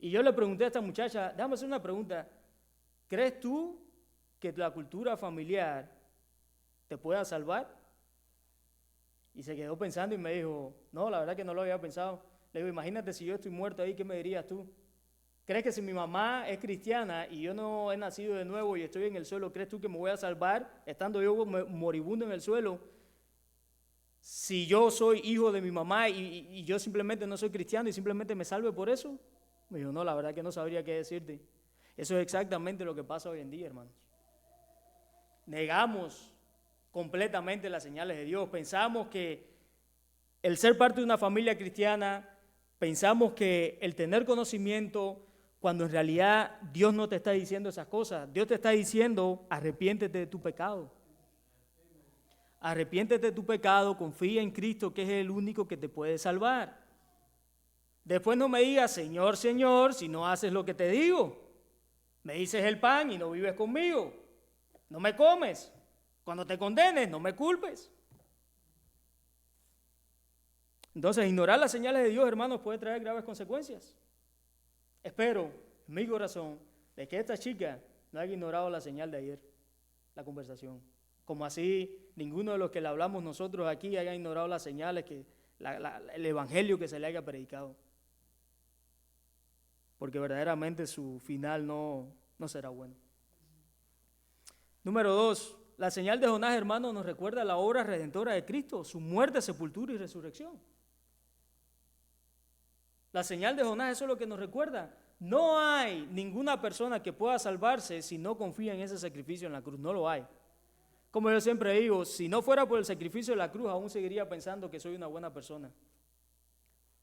Y yo le pregunté a esta muchacha, déjame hacer una pregunta, ¿crees tú que la cultura familiar te pueda salvar? Y se quedó pensando y me dijo, no, la verdad que no lo había pensado. Le digo, imagínate si yo estoy muerto ahí, ¿qué me dirías tú? ¿Crees que si mi mamá es cristiana y yo no he nacido de nuevo y estoy en el suelo, crees tú que me voy a salvar estando yo moribundo en el suelo? Si yo soy hijo de mi mamá y yo simplemente no soy cristiano y simplemente me salve por eso. Me dijo, no, la verdad que no sabría qué decirte. Eso es exactamente lo que pasa hoy en día, hermanos. Negamos completamente las señales de Dios. Pensamos que el ser parte de una familia cristiana, pensamos que el tener conocimiento, cuando en realidad Dios no te está diciendo esas cosas. Dios te está diciendo, arrepiéntete de tu pecado. Arrepiéntete de tu pecado, confía en Cristo, que es el único que te puede salvar. Después no me digas, Señor, Señor, si no haces lo que te digo. Me dices el pan y no vives conmigo. No me comes. Cuando te condenes, no me culpes. Entonces, ignorar las señales de Dios, hermanos, puede traer graves consecuencias. Espero, en mi corazón, de que esta chica no haya ignorado la señal de ayer, la conversación. Como así, ninguno de los que le hablamos nosotros aquí haya ignorado las señales, el evangelio que se le haya predicado. Porque verdaderamente su final no será bueno. Número 2, la señal de Jonás, hermanos, nos recuerda la obra redentora de Cristo, su muerte, sepultura y resurrección. La señal de Jonás, eso es lo que nos recuerda. No hay ninguna persona que pueda salvarse si no confía en ese sacrificio en la cruz, no lo hay. Como yo siempre digo, si no fuera por el sacrificio de la cruz, aún seguiría pensando que soy una buena persona.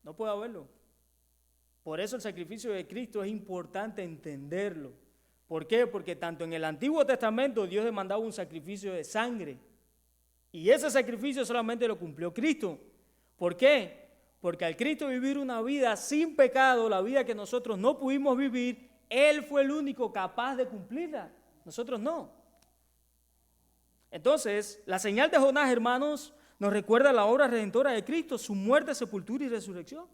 No puedo haberlo. Por eso el sacrificio de Cristo es importante entenderlo. ¿Por qué? Porque tanto en el Antiguo Testamento Dios demandaba un sacrificio de sangre. Y ese sacrificio solamente lo cumplió Cristo. ¿Por qué? Porque al Cristo vivir una vida sin pecado, la vida que nosotros no pudimos vivir, Él fue el único capaz de cumplirla. Nosotros no. Entonces, la señal de Jonás, hermanos, nos recuerda la obra redentora de Cristo, su muerte, sepultura y resurrección.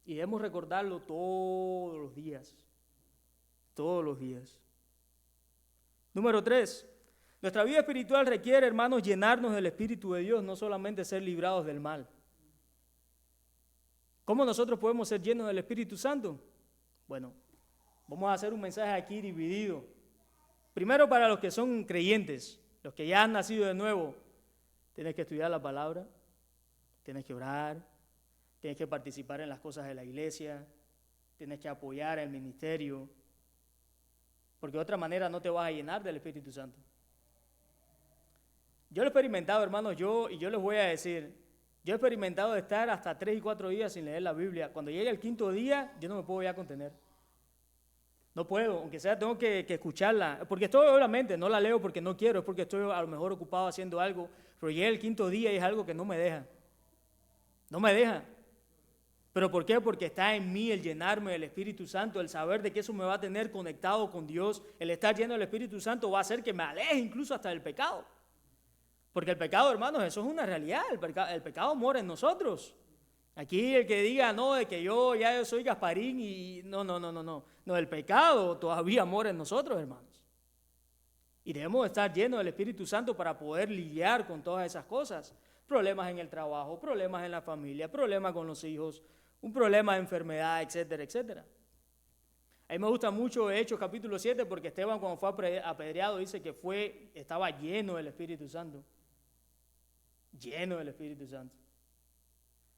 Y debemos recordarlo todos los días. Todos los días. Número 3. Nuestra vida espiritual requiere, hermanos, llenarnos del Espíritu de Dios, no solamente ser librados del mal. ¿Cómo nosotros podemos ser llenos del Espíritu Santo? Bueno, vamos a hacer un mensaje aquí dividido. Primero para los que son creyentes, los que ya han nacido de nuevo, tienes que estudiar la palabra, tienes que orar, tienes que participar en las cosas de la iglesia, tienes que apoyar el ministerio, porque de otra manera no te vas a llenar del Espíritu Santo. Yo lo he experimentado, hermanos, y yo les voy a decir, yo he experimentado de estar hasta 3 y 4 días sin leer la Biblia. Cuando llegue el 5.º día, yo no me puedo ya contener. No puedo, aunque sea tengo que escucharla, porque estoy obviamente, no la leo porque no quiero, es porque estoy a lo mejor ocupado haciendo algo, pero llega el 5.º día y es algo que no me deja. No me deja. ¿Pero por qué? Porque está en mí el llenarme del Espíritu Santo, el saber de que eso me va a tener conectado con Dios, el estar lleno del Espíritu Santo va a hacer que me aleje incluso hasta del pecado. Porque el pecado, hermanos, eso es una realidad, el pecado mora en nosotros. Aquí el que diga, no, de que yo soy Gasparín y no, el pecado todavía mora en nosotros, hermanos. Y debemos estar llenos del Espíritu Santo para poder lidiar con todas esas cosas. Problemas en el trabajo, problemas en la familia, problemas con los hijos, un problema de enfermedad, etcétera, etcétera. A mí me gusta mucho Hechos capítulo 7 porque Esteban cuando fue apedreado dice que estaba lleno del Espíritu Santo. Lleno del Espíritu Santo.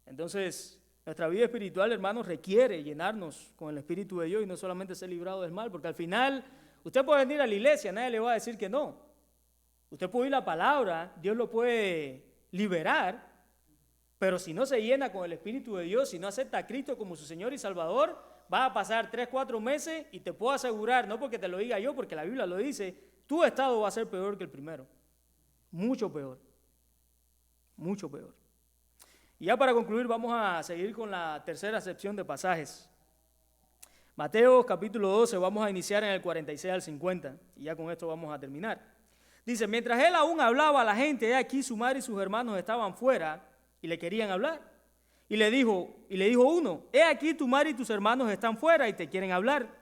Entonces, nuestra vida espiritual, hermanos, requiere llenarnos con el Espíritu de Dios y no solamente ser librado del mal, porque al final, usted puede venir a la iglesia, nadie le va a decir que no. Usted puede oír la palabra, Dios lo puede liberar, pero si no se llena con el Espíritu de Dios, si no acepta a Cristo como su Señor y Salvador, va a pasar 3, 4 meses y te puedo asegurar, no porque te lo diga yo, porque la Biblia lo dice, tu estado va a ser peor que el primero. Mucho peor. Mucho peor. Y ya para concluir vamos a seguir con la tercera sección de pasajes. Mateo capítulo 12, vamos a iniciar en el 46 al 50 y ya con esto vamos a terminar. Dice, mientras él aún hablaba a la gente, he aquí su madre y sus hermanos estaban fuera y le querían hablar. Y le dijo uno, he aquí tu madre y tus hermanos están fuera y te quieren hablar.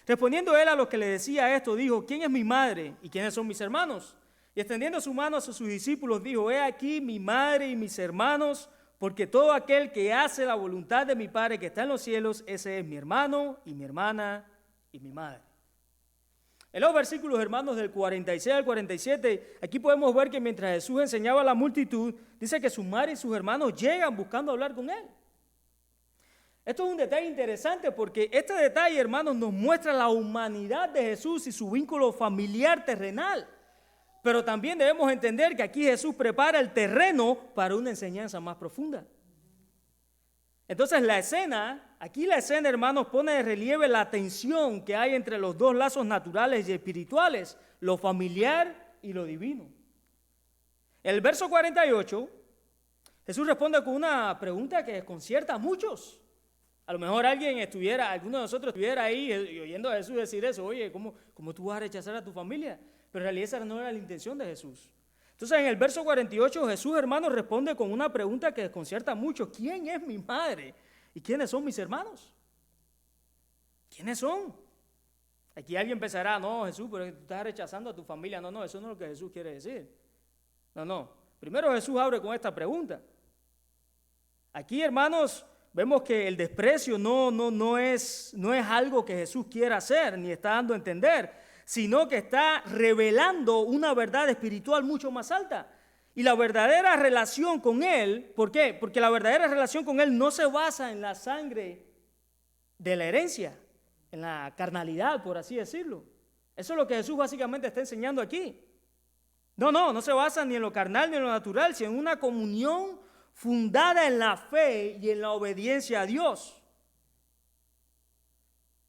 Respondiendo él a los que le decía esto, dijo, ¿quién es mi madre y quiénes son mis hermanos? Y extendiendo su mano a sus discípulos, dijo, he aquí mi madre y mis hermanos, porque todo aquel que hace la voluntad de mi Padre que está en los cielos, ese es mi hermano y mi hermana y mi madre. En los versículos, hermanos, del 46 al 47, aquí podemos ver que mientras Jesús enseñaba a la multitud, dice que su madre y sus hermanos llegan buscando hablar con él. Esto es un detalle interesante porque este detalle, hermanos, nos muestra la humanidad de Jesús y su vínculo familiar terrenal. Pero también debemos entender que aquí Jesús prepara el terreno para una enseñanza más profunda. Entonces la escena, hermanos, pone de relieve la tensión que hay entre los dos lazos naturales y espirituales, lo familiar y lo divino. En el verso 48, Jesús responde con una pregunta que desconcierta a muchos. A lo mejor alguno de nosotros estuviera ahí oyendo a Jesús decir eso, oye, ¿cómo tú vas a rechazar a tu familia? Pero en realidad esa no era la intención de Jesús. Entonces en el verso 48 Jesús, hermanos, responde con una pregunta que desconcierta a muchos. ¿Quién es mi madre? ¿Y quiénes son mis hermanos? ¿Quiénes son? Aquí alguien pensará, no, Jesús, pero tú estás rechazando a tu familia. No, eso no es lo que Jesús quiere decir. No. Primero Jesús abre con esta pregunta. Aquí, hermanos, vemos que el desprecio no es algo que Jesús quiera hacer, ni está dando a entender, sino que está revelando una verdad espiritual mucho más alta. Y la verdadera relación con Él, ¿por qué? Porque la verdadera relación con Él no se basa en la sangre de la herencia, en la carnalidad, por así decirlo. Eso es lo que Jesús básicamente está enseñando aquí. No se basa ni en lo carnal ni en lo natural, sino en una comunión fundada en la fe y en la obediencia a Dios.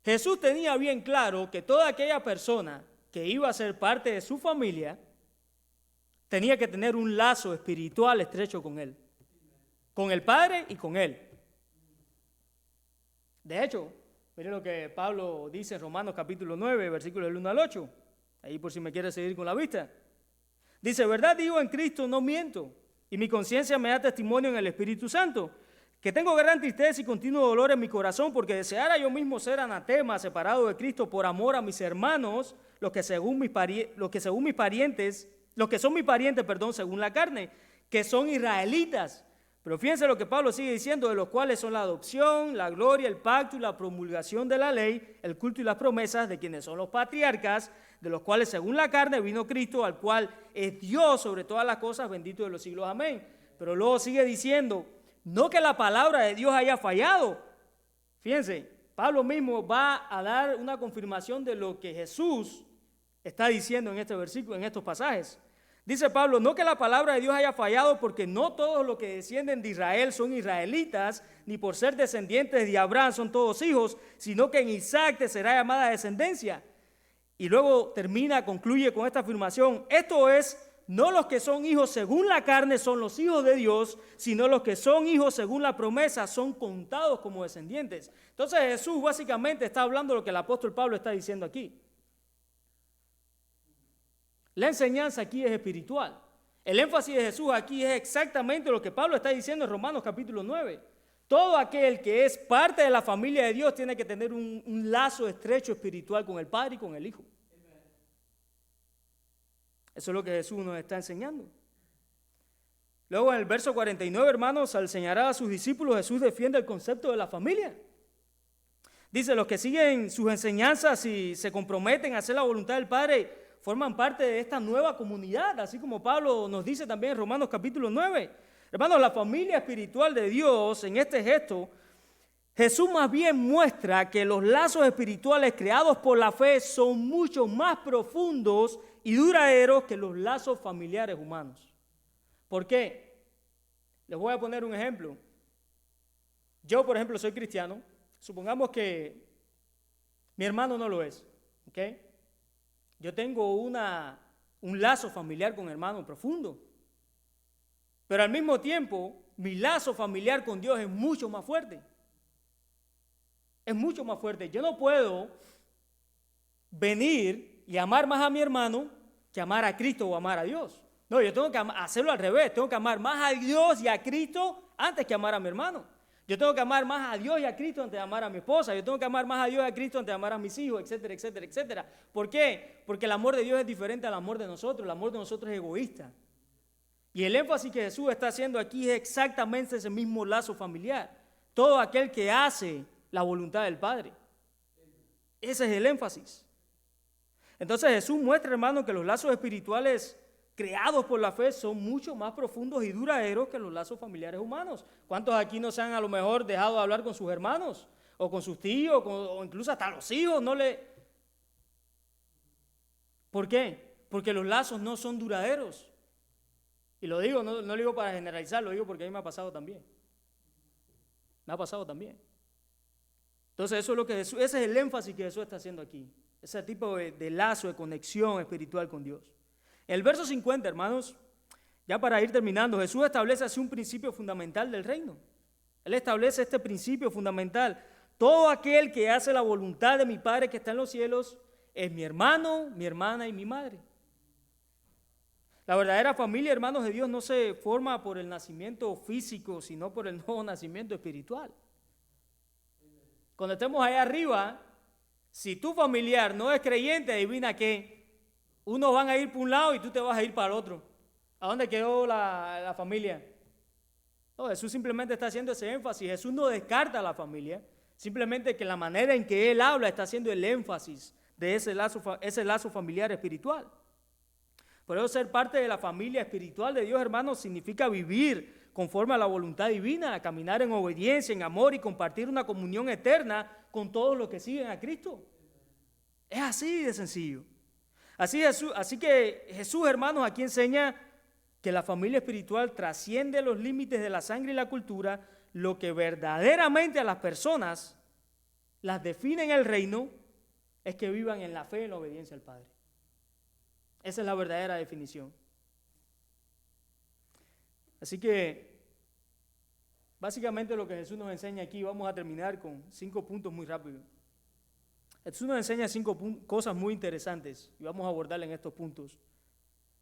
Jesús tenía bien claro que toda aquella persona que iba a ser parte de su familia tenía que tener un lazo espiritual estrecho con Él, con el Padre y con Él. De hecho, mire lo que Pablo dice en Romanos capítulo 9, versículos del 1 al 8, ahí por si me quiere seguir con la vista. Dice, verdad digo en Cristo, no miento, y mi conciencia me da testimonio en el Espíritu Santo, que tengo gran tristeza y continuo dolor en mi corazón, porque deseara yo mismo ser anatema, separado de Cristo por amor a mis hermanos, los que son mis parientes, según la carne, que son israelitas. Pero fíjense lo que Pablo sigue diciendo, de los cuales son la adopción, la gloria, el pacto y la promulgación de la ley, el culto y las promesas, de quienes son los patriarcas, de los cuales según la carne vino Cristo, al cual es Dios sobre todas las cosas, bendito de los siglos, amén. Pero luego sigue diciendo, no que la palabra de Dios haya fallado. Fíjense, Pablo mismo va a dar una confirmación de lo que Jesús está diciendo en este versículo, en estos pasajes. Dice Pablo, no que la palabra de Dios haya fallado, porque no todos los que descienden de Israel son israelitas, ni por ser descendientes de Abraham son todos hijos, sino que en Isaac te será llamada descendencia. Y luego concluye con esta afirmación, esto es, no los que son hijos según la carne son los hijos de Dios, sino los que son hijos según la promesa son contados como descendientes. Entonces Jesús básicamente está hablando de lo que el apóstol Pablo está diciendo aquí. La enseñanza aquí es espiritual. El énfasis de Jesús aquí es exactamente lo que Pablo está diciendo en Romanos capítulo 9. Todo aquel que es parte de la familia de Dios tiene que tener un lazo estrecho espiritual con el Padre y con el Hijo. Eso es lo que Jesús nos está enseñando. Luego en el verso 49, hermanos, al señalar a sus discípulos, Jesús defiende el concepto de la familia. Dice, los que siguen sus enseñanzas y se comprometen a hacer la voluntad del Padre forman parte de esta nueva comunidad, así como Pablo nos dice también en Romanos capítulo 9. Hermanos, la familia espiritual de Dios, en este gesto, Jesús más bien muestra que los lazos espirituales creados por la fe son mucho más profundos y duraderos que los lazos familiares humanos. ¿Por qué? Les voy a poner un ejemplo. Yo, por ejemplo, soy cristiano. Supongamos que mi hermano no lo es, ¿ok? Yo tengo un lazo familiar con mi hermano profundo. Pero al mismo tiempo, mi lazo familiar con Dios es mucho más fuerte. Es mucho más fuerte. Yo no puedo venir y amar más a mi hermano que amar a Cristo o amar a Dios. No, yo tengo que hacerlo al revés. Tengo que amar más a Dios y a Cristo antes que amar a mi hermano. Yo tengo que amar más a Dios y a Cristo antes de amar a mi esposa. Yo tengo que amar más a Dios y a Cristo antes de amar a mis hijos, etcétera, etcétera, etcétera. ¿Por qué? Porque el amor de Dios es diferente al amor de nosotros. El amor de nosotros es egoísta. Y el énfasis que Jesús está haciendo aquí es exactamente ese mismo lazo familiar. Todo aquel que hace la voluntad del Padre. Ese es el énfasis. Entonces Jesús muestra, hermano, que los lazos espirituales creados por la fe son mucho más profundos y duraderos que los lazos familiares humanos. ¿Cuántos aquí no se han a lo mejor dejado de hablar con sus hermanos? O con sus tíos, o incluso hasta los hijos, ¿Por qué? Porque los lazos no son duraderos. Y lo digo, no lo digo para generalizar, lo digo porque a mí me ha pasado también. Me ha pasado también. Entonces eso es lo que ese es el énfasis que Jesús está haciendo aquí. Ese tipo de lazo, de conexión espiritual con Dios. En el verso 50, hermanos, ya para ir terminando, Jesús establece así un principio fundamental del reino. Él establece este principio fundamental. Todo aquel que hace la voluntad de mi Padre que está en los cielos es mi hermano, mi hermana y mi madre. La verdadera familia, hermanos de Dios, no se forma por el nacimiento físico, sino por el nuevo nacimiento espiritual. Cuando estemos allá arriba, si tu familiar no es creyente, adivina qué. Unos van a ir por un lado y tú te vas a ir para el otro. ¿A dónde quedó la familia? No, Jesús simplemente está haciendo ese énfasis. Jesús no descarta a la familia, simplemente que la manera en que Él habla está haciendo el énfasis de ese lazo familiar espiritual. Por eso ser parte de la familia espiritual de Dios, hermanos, significa vivir conforme a la voluntad divina, caminar en obediencia, en amor y compartir una comunión eterna con todos los que siguen a Cristo. Es así de sencillo. Así que Jesús, hermanos, aquí enseña que la familia espiritual trasciende los límites de la sangre y la cultura. Lo que verdaderamente a las personas las define en el reino es que vivan en la fe y en la obediencia al Padre. Esa es la verdadera definición. Así que, básicamente lo que Jesús nos enseña aquí, vamos a terminar con 5 puntos muy rápidos. Jesús nos enseña 5 cosas muy interesantes y vamos a abordarlas en estos puntos.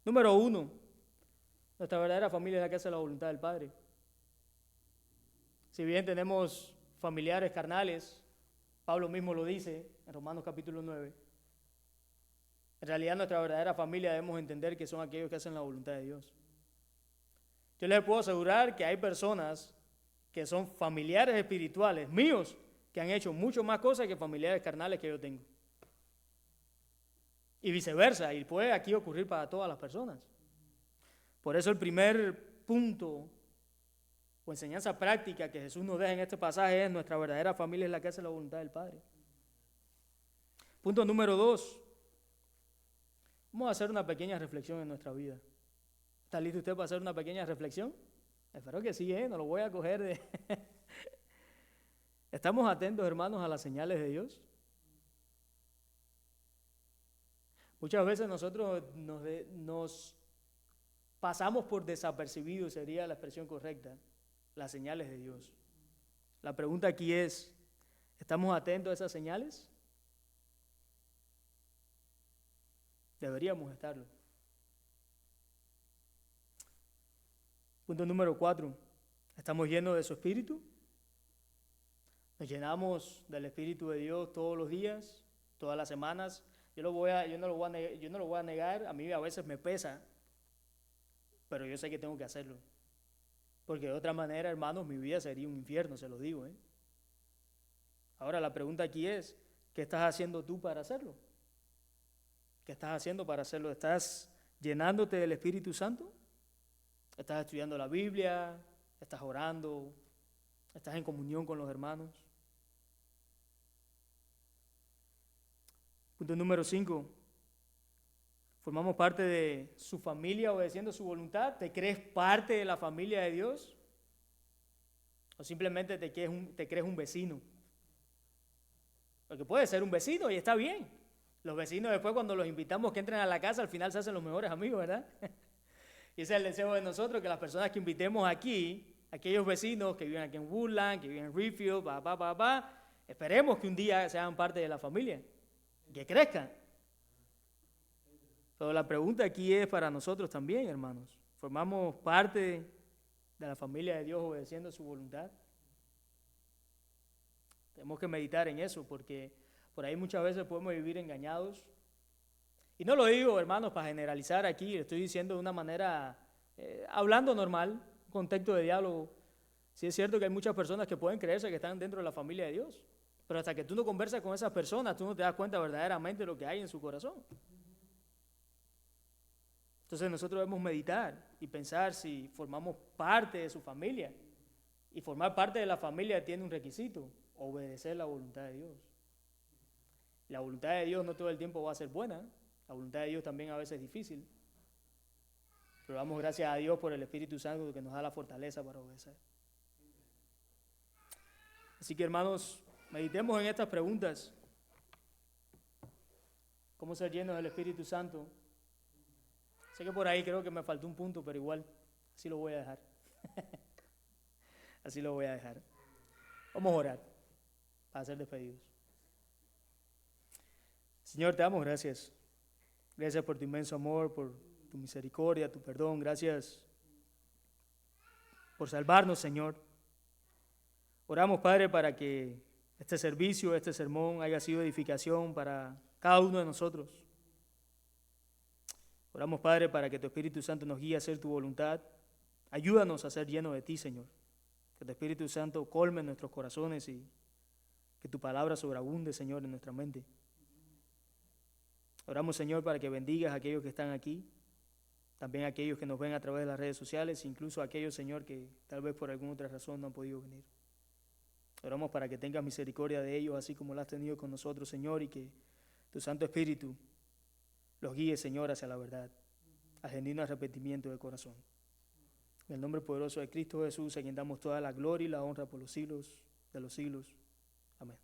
Número 1, nuestra verdadera familia es la que hace la voluntad del Padre. Si bien tenemos familiares carnales, Pablo mismo lo dice en Romanos capítulo 9, en realidad nuestra verdadera familia debemos entender que son aquellos que hacen la voluntad de Dios. Yo les puedo asegurar que hay personas que son familiares espirituales míos que han hecho mucho más cosas que familiares carnales que yo tengo. Y viceversa, y puede aquí ocurrir para todas las personas. Por eso el primer punto o enseñanza práctica que Jesús nos deja en este pasaje es: nuestra verdadera familia es la que hace la voluntad del Padre. Punto número 2. Vamos a hacer una pequeña reflexión en nuestra vida. ¿Está listo usted para hacer una pequeña reflexión? Espero que sí, no lo voy a coger de... ¿Estamos atentos, hermanos, a las señales de Dios? Muchas veces nosotros nos pasamos por desapercibidos, sería la expresión correcta, las señales de Dios. La pregunta aquí es: ¿estamos atentos a esas señales? Deberíamos estarlo. Punto número 4. ¿Estamos llenos de su Espíritu? ¿Nos llenamos del Espíritu de Dios todos los días, todas las semanas? Yo no lo voy a negar, a mí a veces me pesa, pero yo sé que tengo que hacerlo. Porque de otra manera, hermanos, mi vida sería un infierno, se lo digo. Ahora la pregunta aquí es: ¿qué estás haciendo tú para hacerlo? ¿Qué estás haciendo para hacerlo? ¿Estás llenándote del Espíritu Santo? ¿Estás estudiando la Biblia? ¿Estás orando? ¿Estás en comunión con los hermanos? Punto número 5. ¿Formamos parte de su familia obedeciendo su voluntad? ¿Te crees parte de la familia de Dios? ¿O simplemente te crees un vecino? Porque puede ser un vecino y está bien. Los vecinos después, cuando los invitamos que entren a la casa, al final se hacen los mejores amigos, ¿verdad? Y ese es el deseo de nosotros, que las personas que invitemos aquí, aquellos vecinos que viven aquí en Woodland, que viven en Reedfield, esperemos que un día sean parte de la familia, que crezcan. Pero la pregunta aquí es para nosotros también, hermanos. ¿Formamos parte de la familia de Dios obedeciendo su voluntad? Tenemos que meditar en eso, porque por ahí muchas veces podemos vivir engañados. Y no lo digo, hermanos, para generalizar aquí, lo estoy diciendo de una manera hablando normal, contexto de diálogo. Sí es cierto que hay muchas personas que pueden creerse que están dentro de la familia de Dios, pero hasta que tú no conversas con esas personas, tú no te das cuenta verdaderamente de lo que hay en su corazón. Entonces nosotros debemos meditar y pensar si formamos parte de su familia. Y formar parte de la familia tiene un requisito: obedecer la voluntad de Dios. La voluntad de Dios no todo el tiempo va a ser buena, la voluntad de Dios también a veces es difícil, pero damos gracias a Dios por el Espíritu Santo que nos da la fortaleza para obedecer. Así que, hermanos, meditemos en estas preguntas. ¿Cómo ser llenos del Espíritu Santo? Sé que por ahí creo que me faltó un punto, pero igual, así lo voy a dejar. Así lo voy a dejar. Vamos a orar para ser despedidos. Señor, te damos gracias. Gracias por tu inmenso amor, por tu misericordia, tu perdón. Gracias por salvarnos, Señor. Oramos, Padre, para que este servicio, este sermón haya sido edificación para cada uno de nosotros. Oramos, Padre, para que tu Espíritu Santo nos guíe a hacer tu voluntad. Ayúdanos a ser llenos de ti, Señor. Que tu Espíritu Santo colme nuestros corazones y que tu palabra sobreabunde, Señor, en nuestra mente. Oramos, Señor, para que bendigas a aquellos que están aquí, también a aquellos que nos ven a través de las redes sociales, incluso a aquellos, Señor, que tal vez por alguna otra razón no han podido venir. Oramos para que tengas misericordia de ellos, así como lo has tenido con nosotros, Señor, y que tu Santo Espíritu los guíe, Señor, hacia la verdad, a genuino arrepentimiento de corazón. En el nombre poderoso de Cristo Jesús, a quien damos toda la gloria y la honra por los siglos de los siglos. Amén.